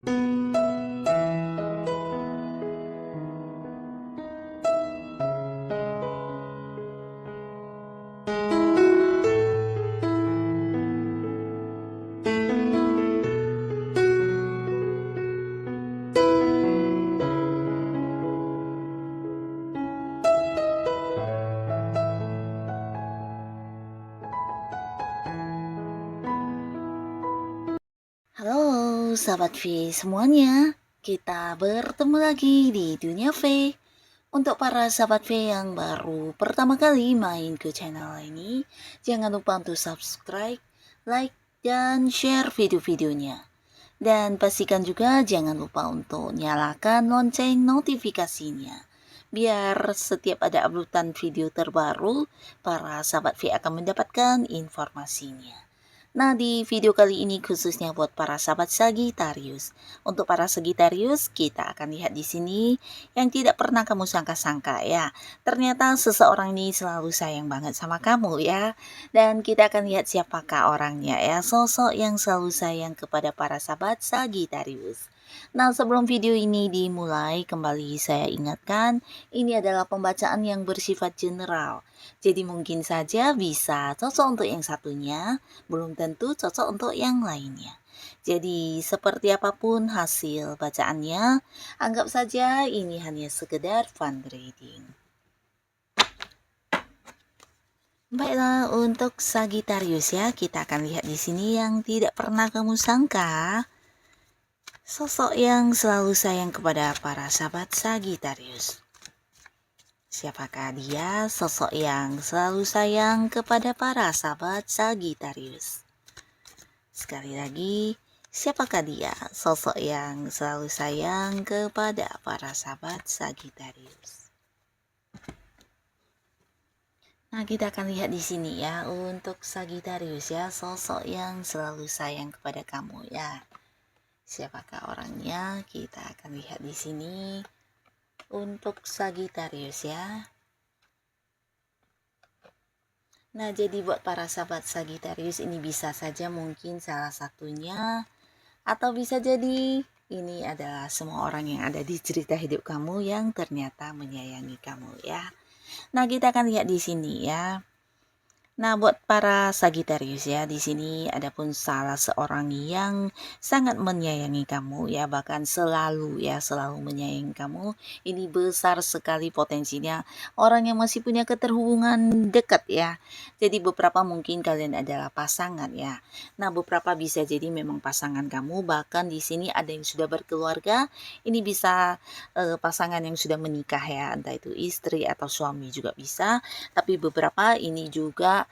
Halo sahabat V semuanya, kita bertemu lagi di Dunia V. Untuk para sahabat V yang baru pertama kali main ke channel ini, jangan lupa untuk subscribe, like, dan share video-videonya. Dan pastikan juga jangan lupa untuk nyalakan lonceng notifikasinya. Biar setiap ada uploadan video terbaru, para sahabat V akan mendapatkan informasinya. Nah, di video kali ini khususnya buat para sahabat Sagittarius. Untuk para Sagittarius, kita akan lihat di sini yang tidak pernah kamu sangka-sangka ya. Ternyata seseorang ini selalu sayang banget sama kamu ya. Dan kita akan lihat siapakah orangnya ya, sosok yang selalu sayang kepada para sahabat Sagittarius. Nah, sebelum video ini dimulai, kembali saya ingatkan, ini adalah pembacaan yang bersifat general. Jadi mungkin saja bisa cocok untuk yang satunya, belum tentu cocok untuk yang lainnya. Jadi seperti apapun hasil bacaannya, anggap saja ini hanya sekedar fun reading. Baiklah, untuk Sagittarius ya, kita akan lihat di sini yang tidak pernah kamu sangka. Sosok yang selalu sayang kepada para sahabat Sagittarius. Siapakah dia, sosok yang selalu sayang kepada para sahabat Sagittarius? Sekali lagi, siapakah dia, sosok yang selalu sayang kepada para sahabat Sagittarius? Nah, kita akan lihat di sini ya, untuk Sagittarius ya, sosok yang selalu sayang kepada kamu ya. Siapakah orangnya? Kita akan lihat di sini untuk Sagittarius ya. Nah, jadi buat para sahabat Sagittarius ini bisa saja mungkin salah satunya, atau bisa jadi ini adalah semua orang yang ada di cerita hidup kamu yang ternyata menyayangi kamu ya. Nah, kita akan lihat di sini ya. Nah, buat para Sagittarius ya, di sini ada pun salah seorang yang sangat menyayangi kamu ya, bahkan selalu menyayangi kamu. Ini besar sekali potensinya orang yang masih punya keterhubungan dekat ya. Jadi beberapa mungkin kalian adalah pasangan ya. Nah, beberapa bisa jadi memang pasangan kamu, bahkan di sini ada yang sudah berkeluarga. Ini bisa pasangan yang sudah menikah ya, entah itu istri atau suami juga bisa. Tapi beberapa ini juga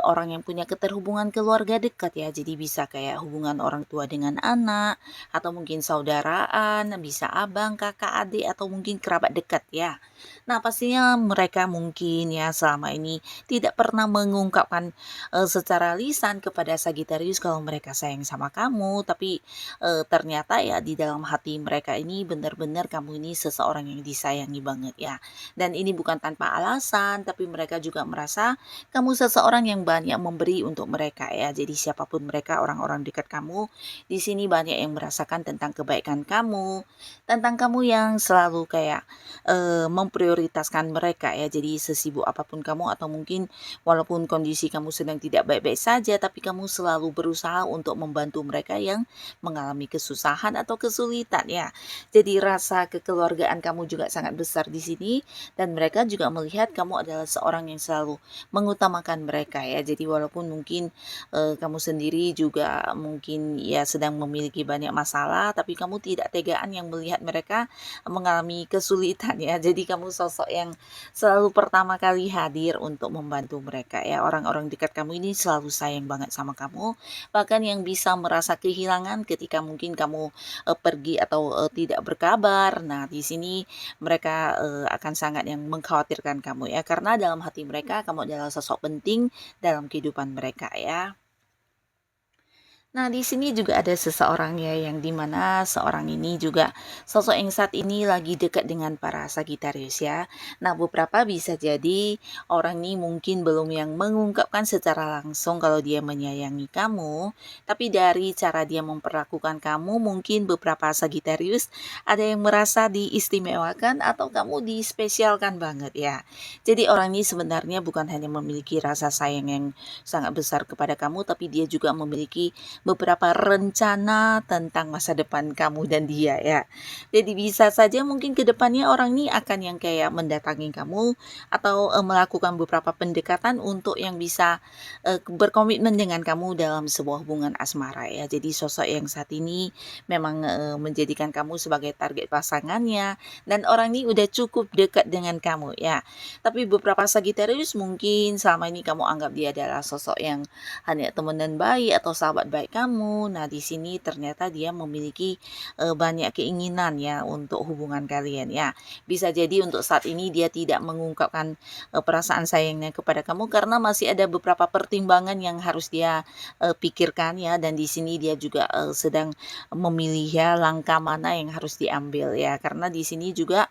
orang yang punya keterhubungan keluarga dekat ya. Jadi bisa kayak hubungan orang tua dengan anak, atau mungkin saudaraan, bisa abang, kakak, adik, atau mungkin kerabat dekat ya. Nah, pastinya mereka mungkin ya selama ini tidak pernah mengungkapkan secara lisan kepada Sagittarius kalau mereka sayang sama kamu, tapi ternyata ya di dalam hati mereka ini benar-benar kamu ini seseorang yang disayangi banget ya. Dan ini bukan tanpa alasan, tapi mereka juga merasa kamu seseorang yang banyak memberi untuk mereka ya. Jadi siapapun mereka, orang-orang dekat kamu, di sini banyak yang merasakan tentang kebaikan kamu, tentang kamu yang selalu kayak memprioritaskan mereka ya. Jadi sesibuk apapun kamu, atau mungkin walaupun kondisi kamu sedang tidak baik-baik saja, tapi kamu selalu berusaha untuk membantu mereka yang mengalami kesusahan atau kesulitan ya. Jadi rasa kekeluargaan kamu juga sangat besar di sini, dan mereka juga melihat kamu adalah seorang yang selalu mengutamakan mereka ya. Jadi walaupun mungkin kamu sendiri juga mungkin ya sedang memiliki banyak masalah, tapi kamu tidak tegaan yang melihat mereka mengalami kesulitan ya. Jadi kamu sosok yang selalu pertama kali hadir untuk membantu mereka ya. Orang-orang dekat kamu ini selalu sayang banget sama kamu, bahkan yang bisa merasa kehilangan ketika mungkin kamu pergi atau tidak berkabar. Nah, di sini mereka akan sangat yang mengkhawatirkan kamu ya, karena dalam hati mereka kamu adalah sosok penting dalam kehidupan mereka ya. Nah, di sini juga ada seseorang ya yang dimana seorang ini juga sosok yang saat ini lagi dekat dengan para Sagitarius ya. Nah, beberapa bisa jadi orang ini mungkin belum yang mengungkapkan secara langsung kalau dia menyayangi kamu, tapi dari cara dia memperlakukan kamu mungkin beberapa Sagitarius ada yang merasa diistimewakan atau kamu dispesialkan banget ya. Jadi orang ini sebenarnya bukan hanya memiliki rasa sayang yang sangat besar kepada kamu, tapi dia juga memiliki beberapa rencana tentang masa depan kamu dan dia ya. Jadi bisa saja mungkin ke depannya orang ini akan yang kayak mendatangi kamu atau melakukan beberapa pendekatan untuk yang bisa berkomitmen dengan kamu dalam sebuah hubungan asmara ya. Jadi sosok yang saat ini memang menjadikan kamu sebagai target pasangannya dan orang ini udah cukup dekat dengan kamu ya. Tapi beberapa Sagittarius mungkin selama ini kamu anggap dia adalah sosok yang hanya teman dan baik atau sahabat baik kamu. Nah, di sini ternyata dia memiliki banyak keinginan ya untuk hubungan kalian ya. Bisa jadi untuk saat ini dia tidak mengungkapkan perasaan sayangnya kepada kamu karena masih ada beberapa pertimbangan yang harus dia pikirkan ya, dan di sini dia juga sedang memilih ya langkah mana yang harus diambil ya. Karena di sini juga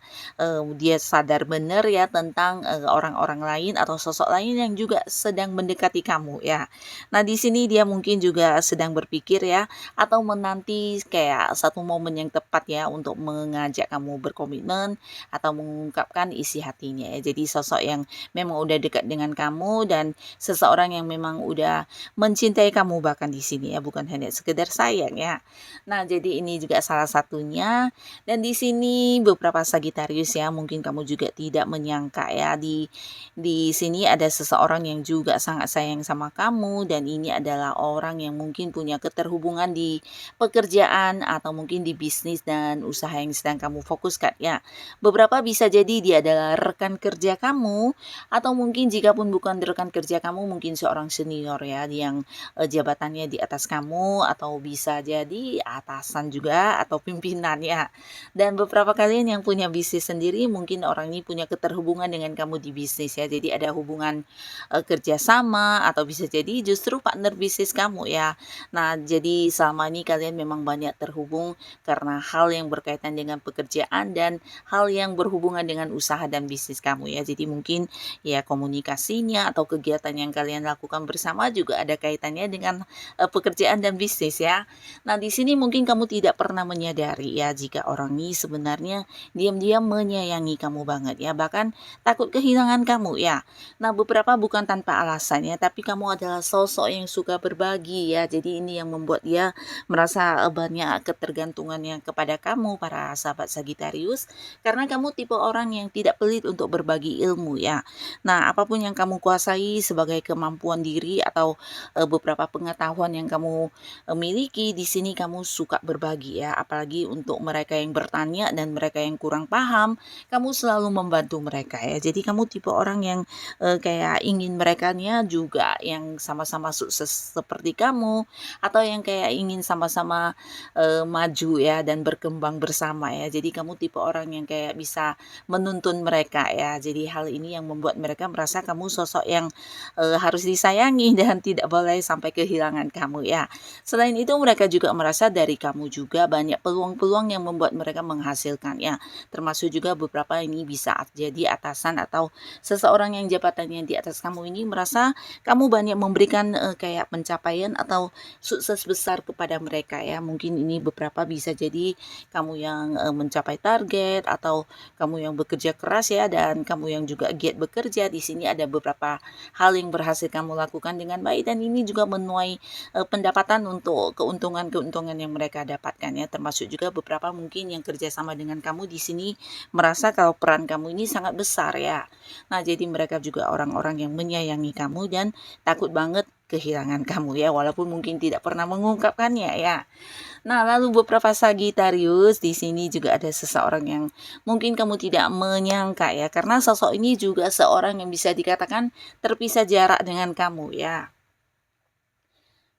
dia sadar benar ya tentang orang-orang lain atau sosok lain yang juga sedang mendekati kamu ya. Nah, di sini dia mungkin juga sedang berpikir ya, atau menanti kayak satu momen yang tepat ya untuk mengajak kamu berkomitmen atau mengungkapkan isi hatinya ya. Jadi sosok yang memang udah dekat dengan kamu dan seseorang yang memang udah mencintai kamu bahkan di sini ya, bukan hanya sekedar sayang ya. Nah, jadi ini juga salah satunya. Dan di sini beberapa Sagitarius ya, mungkin kamu juga tidak menyangka ya, di sini ada seseorang yang juga sangat sayang sama kamu dan ini adalah orang yang mungkin punya keterhubungan di pekerjaan atau mungkin di bisnis dan usaha yang sedang kamu fokuskan ya. Beberapa bisa jadi dia adalah rekan kerja kamu atau mungkin jika pun bukan rekan kerja kamu mungkin seorang senior ya yang jabatannya di atas kamu atau bisa jadi atasan juga atau pimpinan ya. Dan beberapa kalian yang punya bisnis sendiri mungkin orang ini punya keterhubungan dengan kamu di bisnis ya. Jadi ada hubungan kerjasama atau bisa jadi justru partner bisnis kamu ya. Nah, jadi selama ini kalian memang banyak terhubung karena hal yang berkaitan dengan pekerjaan dan hal yang berhubungan dengan usaha dan bisnis kamu ya. Jadi mungkin ya komunikasinya atau kegiatan yang kalian lakukan bersama juga ada kaitannya dengan pekerjaan dan bisnis ya. Nah, di sini mungkin kamu tidak pernah menyadari ya jika orang ini sebenarnya diam-diam menyayangi kamu banget ya, bahkan takut kehilangan kamu ya. Nah, beberapa bukan tanpa alasannya, tapi kamu adalah sosok yang suka berbagi ya. Jadi ini yang membuat dia merasa banyak ketergantungannya kepada kamu para sahabat Sagitarius, karena kamu tipe orang yang tidak pelit untuk berbagi ilmu ya. Nah, apapun yang kamu kuasai sebagai kemampuan diri atau beberapa pengetahuan yang kamu miliki, di sini kamu suka berbagi ya, apalagi untuk mereka yang bertanya dan mereka yang kurang paham, kamu selalu membantu mereka ya. Jadi kamu tipe orang yang kayak ingin merekanya juga yang sama-sama sukses seperti kamu atau yang kayak ingin sama-sama maju ya dan berkembang bersama ya. Jadi kamu tipe orang yang kayak bisa menuntun mereka ya. Jadi hal ini yang membuat mereka merasa kamu sosok yang harus disayangi dan tidak boleh sampai kehilangan kamu ya. Selain itu mereka juga merasa dari kamu juga banyak peluang-peluang yang membuat mereka menghasilkan ya. Termasuk juga beberapa ini bisa jadi atasan atau seseorang yang jabatannya di atas kamu ini merasa kamu banyak memberikan kayak pencapaian atau sukses besar kepada mereka ya. Mungkin ini beberapa bisa jadi kamu yang mencapai target atau kamu yang bekerja keras ya, dan kamu yang juga giat bekerja. Di sini ada beberapa hal yang berhasil kamu lakukan dengan baik dan ini juga menuai pendapatan untuk keuntungan-keuntungan yang mereka dapatkan ya. Termasuk juga beberapa mungkin yang kerjasama dengan kamu di sini merasa kalau peran kamu ini sangat besar ya. Nah, jadi mereka juga orang-orang yang menyayangi kamu dan takut banget kehilangan kamu ya, walaupun mungkin tidak pernah mengungkapkannya ya. Nah, lalu beberapa Sagitarius di sini juga ada seseorang yang mungkin kamu tidak menyangka ya, karena sosok ini juga seorang yang bisa dikatakan terpisah jarak dengan kamu ya.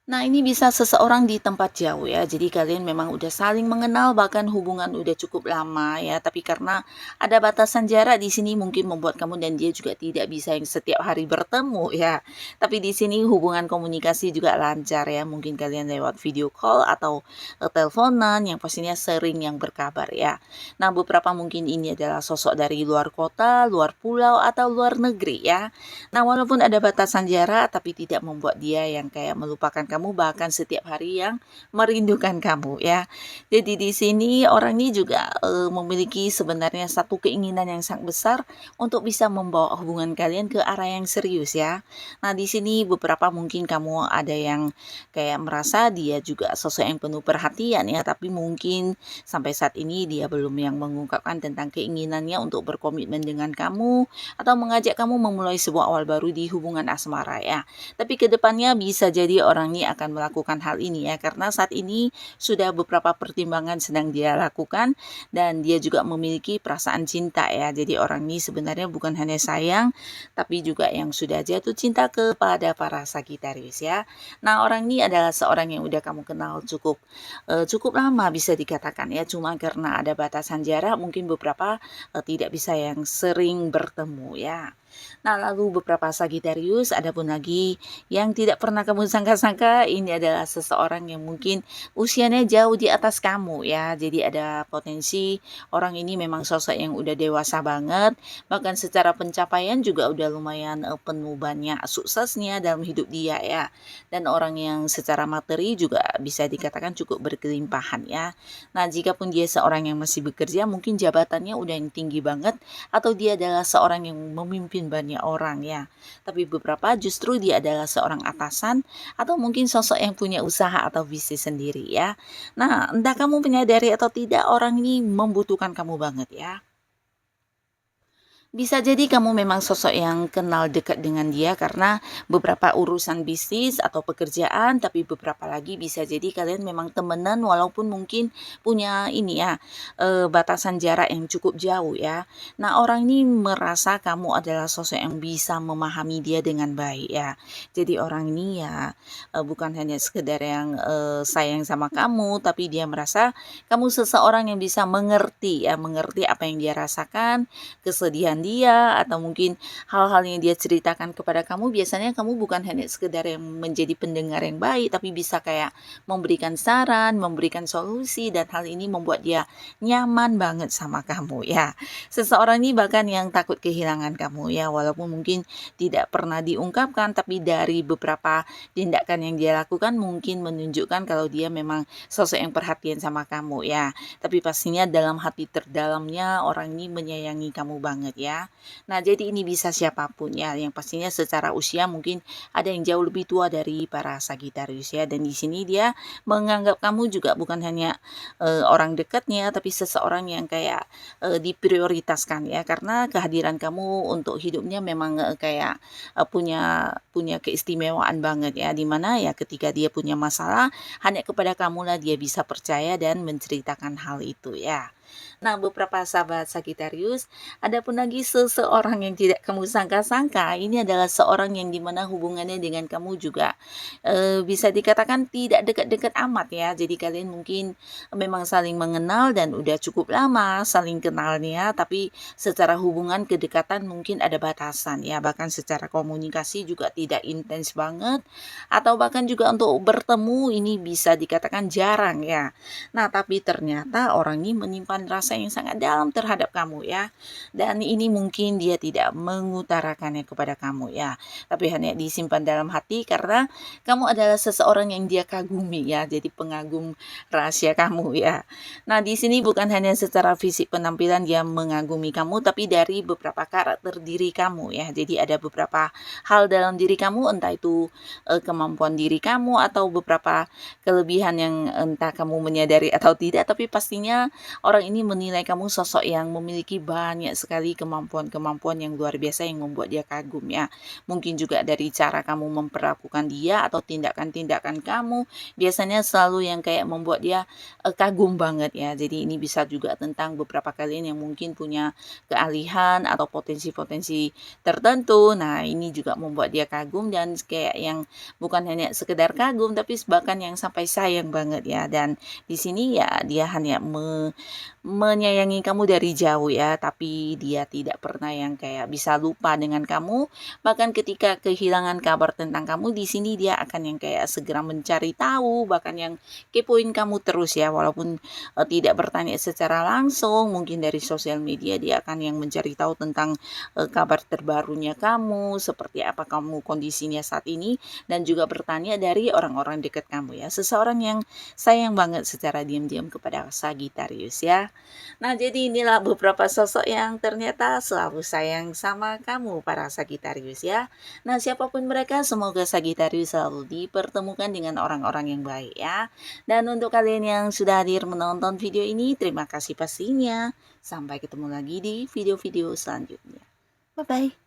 Nah, ini bisa seseorang di tempat jauh ya. Jadi kalian memang udah saling mengenal, bahkan hubungan udah cukup lama ya. Tapi karena ada batasan jarak di sini mungkin membuat kamu dan dia juga tidak bisa yang setiap hari bertemu ya. Tapi di sini hubungan komunikasi juga lancar ya. Mungkin kalian lewat video call atau teleponan yang pastinya sering yang berkabar ya. Nah, beberapa mungkin ini adalah sosok dari luar kota, luar pulau atau luar negeri ya. Nah, walaupun ada batasan jarak, tapi tidak membuat dia yang kayak melupakan kamu, bahkan setiap hari yang merindukan kamu ya. Jadi di sini orang ini juga memiliki sebenarnya satu keinginan yang sangat besar untuk bisa membawa hubungan kalian ke arah yang serius ya. Nah, di sini beberapa mungkin kamu ada yang kayak merasa dia juga sosok yang penuh perhatian ya, tapi mungkin sampai saat ini dia belum yang mengungkapkan tentang keinginannya untuk berkomitmen dengan kamu atau mengajak kamu memulai sebuah awal baru di hubungan asmara ya. Tapi kedepannya bisa jadi orang ini akan melakukan hal ini ya, karena saat ini sudah beberapa pertimbangan sedang dia lakukan dan dia juga memiliki perasaan cinta ya. Jadi orang ini sebenarnya bukan hanya sayang, tapi juga yang sudah jatuh cinta kepada para Sagitarius ya. Nah, orang ini adalah seorang yang udah kamu kenal cukup lama bisa dikatakan ya, cuma karena ada batasan jarak mungkin beberapa tidak bisa yang sering bertemu ya. Nah, lalu beberapa Sagitarius, ada pun lagi yang tidak pernah kamu sangka-sangka, ini adalah seseorang yang mungkin usianya jauh di atas kamu ya. Jadi ada potensi orang ini memang sosok yang udah dewasa banget, bahkan secara pencapaian juga udah lumayan penuh banyak suksesnya dalam hidup dia ya. Dan orang yang secara materi juga bisa dikatakan cukup berkelimpahan ya. Nah, jika pun dia seorang yang masih bekerja, mungkin jabatannya udah yang tinggi banget, atau dia adalah seorang yang memimpin banyak orang ya. Tapi beberapa justru dia adalah seorang atasan atau mungkin sosok yang punya usaha atau bisnis sendiri ya. Nah, entah kamu menyadari atau tidak, orang ini membutuhkan kamu banget ya. Bisa jadi kamu memang sosok yang kenal dekat dengan dia karena beberapa urusan bisnis atau pekerjaan, tapi beberapa lagi bisa jadi kalian memang temenan walaupun mungkin punya ini ya, batasan jarak yang cukup jauh ya. Nah, orang ini merasa kamu adalah sosok yang bisa memahami dia dengan baik ya. Jadi orang ini ya, bukan hanya sekedar yang, sayang sama kamu, tapi dia merasa kamu seseorang yang bisa mengerti ya, mengerti apa yang dia rasakan, kesedihan dia, atau mungkin hal-hal yang dia ceritakan kepada kamu. Biasanya kamu bukan hanya sekedar yang menjadi pendengar yang baik, tapi bisa kayak memberikan saran, memberikan solusi, dan hal ini membuat dia nyaman banget sama kamu ya. Seseorang ini bahkan yang takut kehilangan kamu ya, walaupun mungkin tidak pernah diungkapkan, tapi dari beberapa tindakan yang dia lakukan mungkin menunjukkan kalau dia memang sosok yang perhatian sama kamu ya. Tapi pastinya dalam hati terdalamnya orang ini menyayangi kamu banget ya. Nah, jadi ini bisa siapapun ya, yang pastinya secara usia mungkin ada yang jauh lebih tua dari para Sagitarius ya. Dan di sini dia menganggap kamu juga bukan hanya orang dekatnya, tapi seseorang yang kayak diprioritaskan ya, karena kehadiran kamu untuk hidupnya memang kayak punya punya keistimewaan banget ya, dimana ya ketika dia punya masalah hanya kepada kamulah dia bisa percaya dan menceritakan hal itu ya. Nah, beberapa sahabat Sagitarius, ada pun lagi seseorang yang tidak kamu sangka-sangka, ini adalah seorang yang dimana hubungannya dengan kamu juga bisa dikatakan tidak dekat-dekat amat ya. Jadi kalian mungkin memang saling mengenal dan udah cukup lama saling kenalnya, tapi secara hubungan kedekatan mungkin ada batasan ya, bahkan secara komunikasi juga tidak intens banget, atau bahkan juga untuk bertemu ini bisa dikatakan jarang ya. Nah, tapi ternyata orang ini menyimpan rasa yang sangat dalam terhadap kamu ya. Dan ini mungkin dia tidak mengutarakannya kepada kamu ya, tapi hanya disimpan dalam hati karena kamu adalah seseorang yang dia kagumi ya. Jadi pengagum rahasia kamu ya. Nah, di sini bukan hanya secara fisik penampilan dia mengagumi kamu, tapi dari beberapa karakter diri kamu ya. Jadi ada beberapa hal dalam diri kamu, entah itu kemampuan diri kamu atau beberapa kelebihan yang entah kamu menyadari atau tidak, tapi pastinya orang orang ini menilai kamu sosok yang memiliki banyak sekali kemampuan-kemampuan yang luar biasa yang membuat dia kagum ya. Mungkin juga dari cara kamu memperlakukan dia atau tindakan-tindakan kamu biasanya selalu yang kayak membuat dia kagum banget ya. Jadi ini bisa juga tentang beberapa kalian yang mungkin punya keahlian atau potensi-potensi tertentu. Nah, ini juga membuat dia kagum dan kayak yang bukan hanya sekedar kagum tapi bahkan yang sampai sayang banget ya. Dan di sini ya dia hanya menyayangi kamu dari jauh ya, tapi dia tidak pernah yang kayak bisa lupa dengan kamu. Bahkan ketika kehilangan kabar tentang kamu, di sini dia akan yang kayak segera mencari tahu, bahkan yang kepoin kamu terus ya, walaupun tidak bertanya secara langsung, mungkin dari sosial media dia akan yang mencari tahu tentang kabar terbarunya kamu, seperti apa kamu kondisinya saat ini, dan juga bertanya dari orang-orang dekat kamu ya. Seseorang yang sayang banget secara diam-diam kepada Sagittarius ya. Nah, jadi inilah beberapa sosok yang ternyata selalu sayang sama kamu para Sagittarius ya. Nah, siapapun mereka, semoga Sagittarius selalu dipertemukan dengan orang-orang yang baik ya. Dan untuk kalian yang sudah hadir menonton video ini, terima kasih pastinya. Sampai ketemu lagi di video-video selanjutnya. Bye-bye.